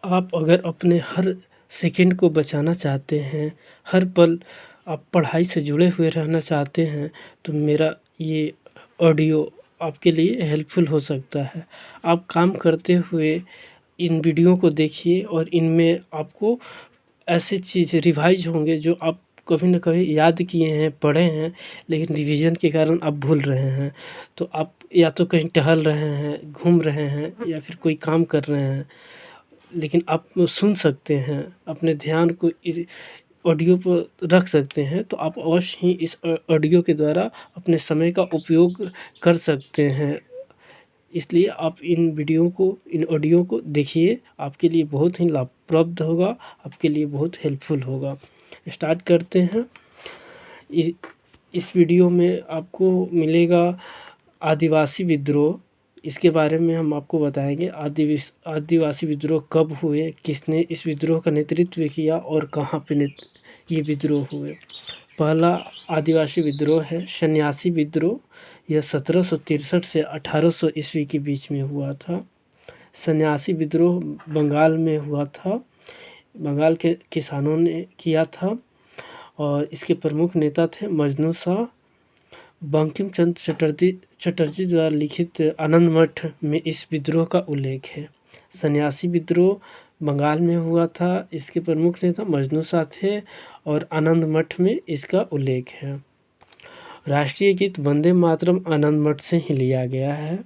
आप अगर अपने हर सेकंड को बचाना चाहते हैं, हर पल आप पढ़ाई से जुड़े हुए रहना चाहते हैं, तो मेरा ये ऑडियो आपके लिए हेल्पफुल हो सकता है। आप काम करते हुए इन वीडियो को देखिए और इनमें आपको ऐसी चीज़ रिवाइज़ होंगे जो आप कभी न कभी याद किए हैं, पढ़े हैं, लेकिन रिवीजन के कारण आप भूल रहे हैं। तो आप या तो कहीं टहल रहे हैं, घूम रहे हैं या फिर कोई काम कर रहे हैं, लेकिन आप सुन सकते हैं, अपने ध्यान को ऑडियो पर रख सकते हैं, तो आप अवश्य ही इस ऑडियो के द्वारा अपने समय का उपयोग कर सकते हैं। इसलिए आप इन वीडियो को, इन ऑडियो को देखिए, आपके लिए बहुत ही लाभप्रद होगा, आपके लिए बहुत हेल्पफुल होगा। स्टार्ट करते हैं। इस वीडियो में आपको मिलेगा आदिवासी विद्रोह। इसके बारे में हम आपको बताएंगे आदिवासी विद्रोह कब हुए, किसने इस विद्रोह का नेतृत्व किया और कहाँ पे ये विद्रोह हुए। पहला आदिवासी विद्रोह है सन्यासी विद्रोह। यह 1763 से 1800 ईस्वी के बीच में हुआ था। सन्यासी विद्रोह बंगाल में हुआ था, बंगाल के किसानों ने किया था और इसके प्रमुख नेता थे मजनू शाह। बंकिम चंद्र चटर्जी द्वारा लिखित आनंद मठ में इस विद्रोह का उल्लेख है। सन्यासी विद्रोह बंगाल में हुआ था, इसके प्रमुख नेता मजनू शाह थे और आनंद मठ में इसका उल्लेख है। राष्ट्रीय गीत वंदे मातरम आनंद मठ से ही लिया गया है।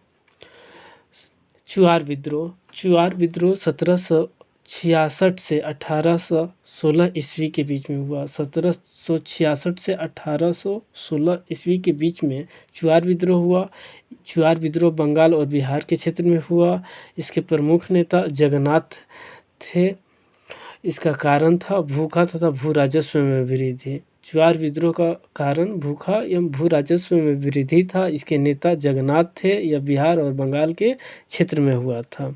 चुआर विद्रोह 1766 से 1816 ईस्वी के बीच में हुआ। 1766 से 1816 ईस्वी के बीच में चुआर विद्रोह हुआ। चुआर विद्रोह बंगाल और बिहार के क्षेत्र में हुआ। इसके प्रमुख नेता जगन्नाथ थे। इसका कारण था भूखा तथा भू राजस्व में वृद्धि। चुआर विद्रोह का कारण भूखा एवं भू राजस्व में वृद्धि था। इसके नेता जगन्नाथ थे। यह बिहार और बंगाल के क्षेत्र में हुआ था।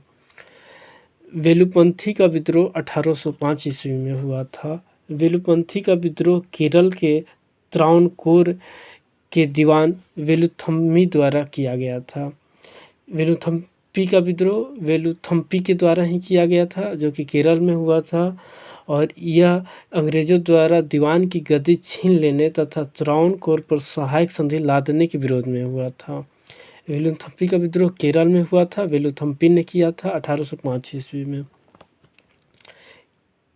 वेलुपंथी का विद्रोह 1805 ईस्वी में हुआ था। वेलुपंथी का विद्रोह केरल के त्रावणकोर के दीवान वेलुथम्मी द्वारा किया गया था। वेलुथम्पी का विद्रोह वेलुथम्पी के द्वारा ही किया गया था, जो कि केरल में हुआ था और यह अंग्रेज़ों द्वारा दीवान की गद्दी छीन लेने तथा त्रावणकोर पर सहायक संधि लादने के विरोध में हुआ था। वेलुथम्पी का विद्रोह केरल में हुआ था। वेलुथम्पी ने किया था 1805 ईस्वी में।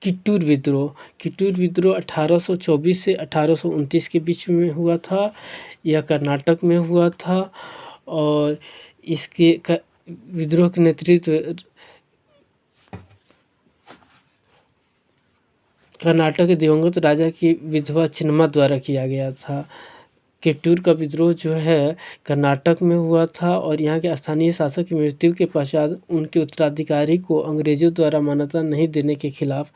कित्तूर विद्रोह 1824 से 1829 के बीच में हुआ था। यह कर्नाटक में हुआ था और इसके विद्रोह के नेतृत्व कर्नाटक के दिवंगत राजा की विधवा चिन्नमा द्वारा किया गया था। कित्तूर का विद्रोह जो है कर्नाटक में हुआ था और यहाँ के स्थानीय शासक की मृत्यु के पश्चात उनके उत्तराधिकारी को अंग्रेजों द्वारा मान्यता नहीं देने के खिलाफ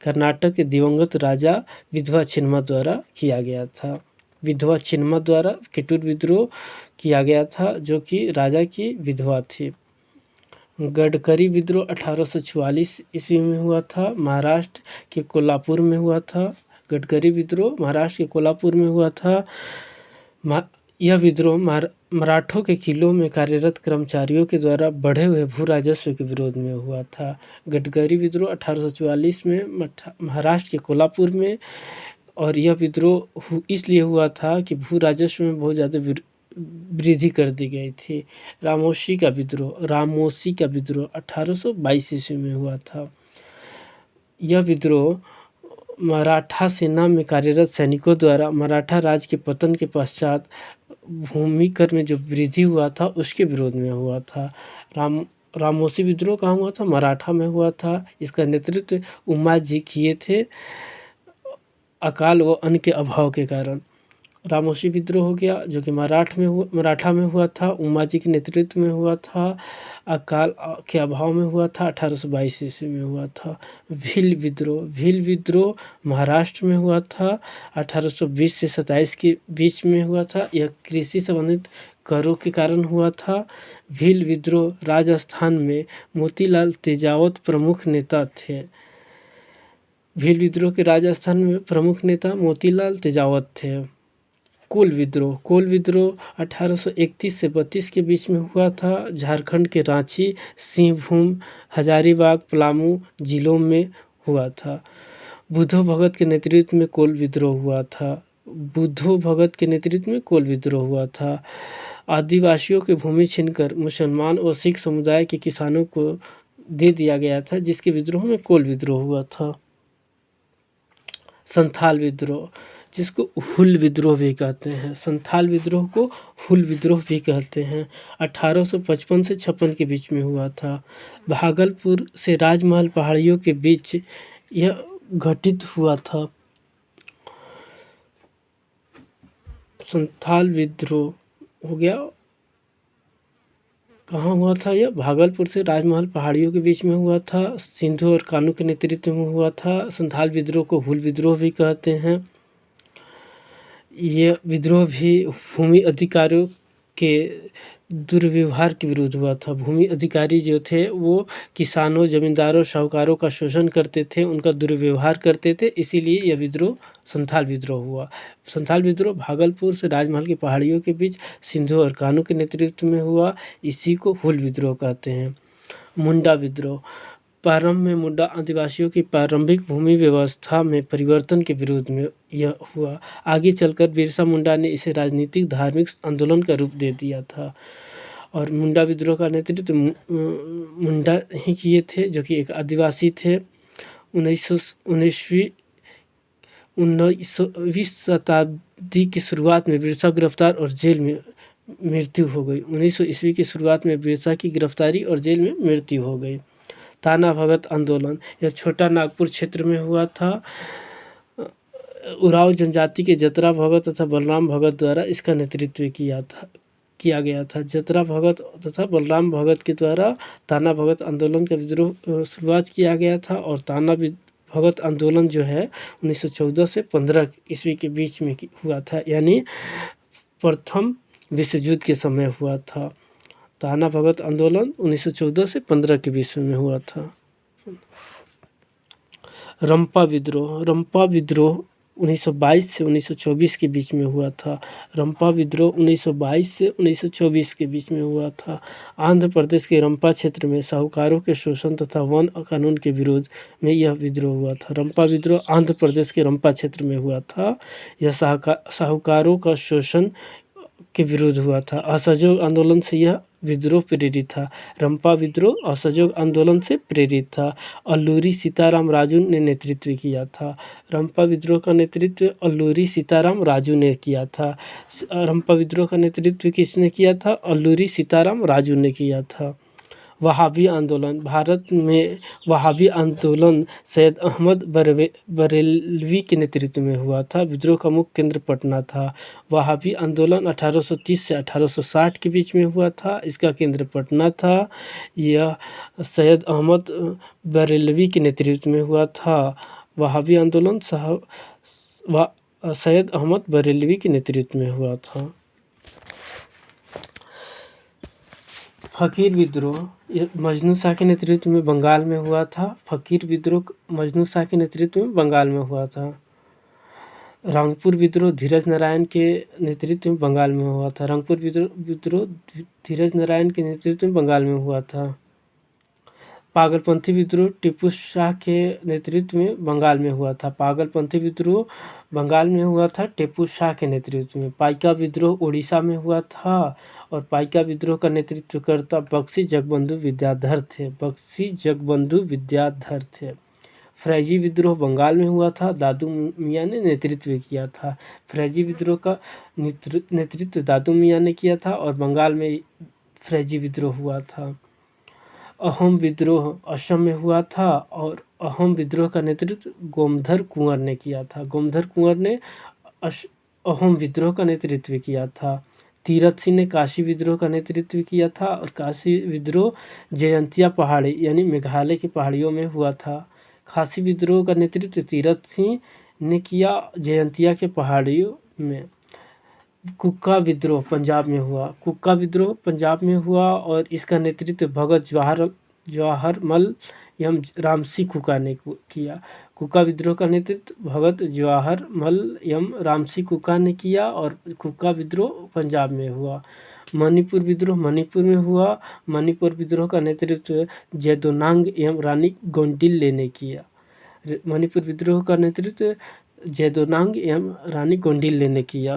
कर्नाटक के दिवंगत राजा विधवा चिन्नमा द्वारा किया गया था। विधवा चिन्नमा द्वारा कित्तूर विद्रोह किया गया था, जो कि राजा की विधवा थी। गडकरी विद्रोह 1844 ईस्वी में हुआ था। महाराष्ट्र के कोल्हापुर में हुआ था। गडकरी विद्रोह महाराष्ट्र के कोल्हापुर में हुआ था। यह विद्रोह मराठों के किलों में कार्यरत कर्मचारियों के द्वारा बढ़े हुए भू राजस्व के विरोध में हुआ था। गडकरी विद्रोह 1844 में महाराष्ट्र के कोल्हापुर में, और यह विद्रोह इसलिए हुआ था कि भू राजस्व में बहुत ज़्यादा वृद्धि कर दी गई थी। रामोशी का विद्रोह 1822 ईस्वी में हुआ था। यह विद्रोह मराठा सेना में कार्यरत सैनिकों द्वारा मराठा राज के पतन के पश्चात भूमि कर में जो वृद्धि हुआ था उसके विरोध में हुआ था। रामोशी विद्रोह कहाँ हुआ था? मराठा में हुआ था। इसका नेतृत्व उमा जी किए थे अकाल व अन्न के अभाव के कारण। रामोशी विद्रोह हो गया जो कि मराठा में हुआ था, उमा जी के नेतृत्व में हुआ था, अकाल के अभाव में हुआ था, 1822 ईस्वी में हुआ था। भील विद्रोह महाराष्ट्र में हुआ था, 1820 से 27 के बीच में हुआ था। यह कृषि संबंधित करों के कारण हुआ था। भील विद्रोह राजस्थान में मोतीलाल तेजावत प्रमुख नेता थे। भील विद्रोह के राजस्थान में प्रमुख नेता मोतीलाल तेजावत थे। कोल विद्रोह 1831 से 32 के बीच में हुआ था। झारखंड के रांची, सिंहभूम, हजारीबाग, पलामू जिलों में हुआ था। बुद्धो भगत के नेतृत्व में कोल विद्रोह हुआ था। बुद्धो भगत के नेतृत्व में कोल विद्रोह हुआ था। आदिवासियों की भूमि छीनकर मुसलमान और सिख समुदाय के किसानों को दे दिया गया था, जिसके विद्रोह में कोल विद्रोह हुआ था। संथाल विद्रोह, जिसको हुल विद्रोह भी कहते हैं, संथाल विद्रोह को हुल विद्रोह भी कहते हैं, 1855 से 56 के बीच में हुआ था। भागलपुर से राजमहल पहाड़ियों के बीच यह घटित हुआ था। संथाल विद्रोह हो गया, कहाँ हुआ था यह? भागलपुर से राजमहल पहाड़ियों के बीच में हुआ था। सिंधु और कान्हू के नेतृत्व में हुआ था। संथाल विद्रोह को हुल विद्रोह भी कहते हैं। ये विद्रोह भी भूमि अधिकारियों के दुर्व्यवहार के विरुद्ध हुआ था। भूमि अधिकारी जो थे वो किसानों, जमींदारों, साहूकारों का शोषण करते थे, उनका दुर्व्यवहार करते थे, इसीलिए यह विद्रोह संथाल विद्रोह हुआ। संथाल विद्रोह भागलपुर से राजमहल की पहाड़ियों के बीच सिंधु और कान्हू के नेतृत्व में हुआ, इसी को हुल विद्रोह कहते हैं। मुंडा विद्रोह, प्रारंभ में मुंडा आदिवासियों की प्रारंभिक भूमि व्यवस्था में परिवर्तन के विरोध में यह हुआ। आगे चलकर बिरसा मुंडा ने इसे राजनीतिक धार्मिक आंदोलन का रूप दे दिया था। और मुंडा विद्रोह का नेतृत्व मुंडा ही किए थे, जो कि एक आदिवासी थे। 19वीं शताब्दी की शुरुआत में बिरसा गिरफ्तार और जेल में मृत्यु हो गई। 1900 ईस्वी की शुरुआत में बिरसा की गिरफ्तारी और जेल में मृत्यु हो गई। ताना भगत आंदोलन, यह छोटा नागपुर क्षेत्र में हुआ था। उरांव जनजाति के जतरा भगत तथा बलराम भगत द्वारा इसका नेतृत्व किया गया था। जतरा भगत तथा बलराम भगत के द्वारा ताना भगत आंदोलन का विद्रोह शुरुआत किया गया था। और ताना भगत आंदोलन जो है 1914 से 15 ईस्वी के बीच में हुआ था, यानी प्रथम विश्व युद्ध के समय हुआ था। ताना भगत आंदोलन 1914 से 15 के बीच में हुआ था। रंपा विद्रोह 1922 से 1924 के बीच में हुआ था। रंपा विद्रोह 1922 से 1924 के बीच में हुआ था। आंध्र प्रदेश के रंपा क्षेत्र में साहूकारों के शोषण तथा वन कानून के विरोध में यह विद्रोह हुआ था। रंपा विद्रोह आंध्र प्रदेश के रंपा क्षेत्र में हुआ था। यह साहूकारों का शोषण के विरुद्ध हुआ था। असहयोग आंदोलन से यह विद्रोह प्रेरित था। रंपा विद्रोह असहयोग आंदोलन से प्रेरित था। अल्लूरी सीताराम राजू ने नेतृत्व किया था। रंपा विद्रोह का नेतृत्व अल्लूरी सीताराम राजू ने किया था। रंपा विद्रोह का नेतृत्व किसने किया था? अल्लूरी सीताराम राजू ने किया था। वहाबी आंदोलन, भारत में वहाबी आंदोलन सैयद अहमद बरेलवी के नेतृत्व में हुआ था। विद्रोह का मुख्य केंद्र पटना था। वहाबी आंदोलन 1830 से 1860 के बीच में हुआ था। इसका केंद्र पटना था। यह सैयद अहमद बरेलवी के नेतृत्व में हुआ था। वहाबी आंदोलन सैयद अहमद बरेलवी के नेतृत्व में हुआ था। फ़कीर विद्रोह, यह मजनू शाह के नेतृत्व में बंगाल में हुआ था। फ़कीर विद्रोह मजनू शाह के नेतृत्व में बंगाल में हुआ था। रंगपुर विद्रोह धीरज नारायण के नेतृत्व में बंगाल में हुआ था। रंगपुर विद्रोह धीरज नारायण के नेतृत्व में बंगाल में हुआ था। पागलपंथी विद्रोह टीपू शाह के नेतृत्व में बंगाल में हुआ था। पागलपंथी विद्रोह बंगाल में हुआ था टीपू शाह के नेतृत्व में। पाइका विद्रोह उड़ीसा में हुआ था और पाइका विद्रोह का नेतृत्वकर्ता बख्शी जगबंधु विद्याधर थे। फ्रैजी विद्रोह बंगाल में हुआ था। दादू मियाँ ने नेतृत्व किया था। फ्रैजी विद्रोह का नेतृत्व दादू मियाँ ने किया था और बंगाल में फ्रैजी विद्रोह हुआ था। अहोम विद्रोह असम में हुआ था और अहोम विद्रोह का नेतृत्व गोमधर कुंवर ने किया था। गोमधर कुंवर ने अहोम विद्रोह का नेतृत्व किया था। तीरथ सिंह ने काशी विद्रोह का नेतृत्व किया था और काशी विद्रोह जयंतिया पहाड़ी यानी मेघालय की पहाड़ियों में हुआ था। खासी विद्रोह का नेतृत्व तीरथ सिंह ने किया जयंतिया के पहाड़ियों में। कुक्का विद्रोह पंजाब में हुआ। कुक्का विद्रोह पंजाब में हुआ और इसका नेतृत्व भगत जवाहरमल एवं रामसी कुका ने किया। कुका विद्रोह का नेतृत्व भगत जवाहर मल एवं रामसी कुका ने किया और कुका विद्रोह पंजाब में हुआ। मणिपुर विद्रोह मणिपुर में हुआ। मणिपुर विद्रोह का नेतृत्व जेदोनांग एवं रानी गोंडिल्ले ने किया। मणिपुर विद्रोह का नेतृत्व जेदोनांग एवं रानी गोंडिल्ले ने किया।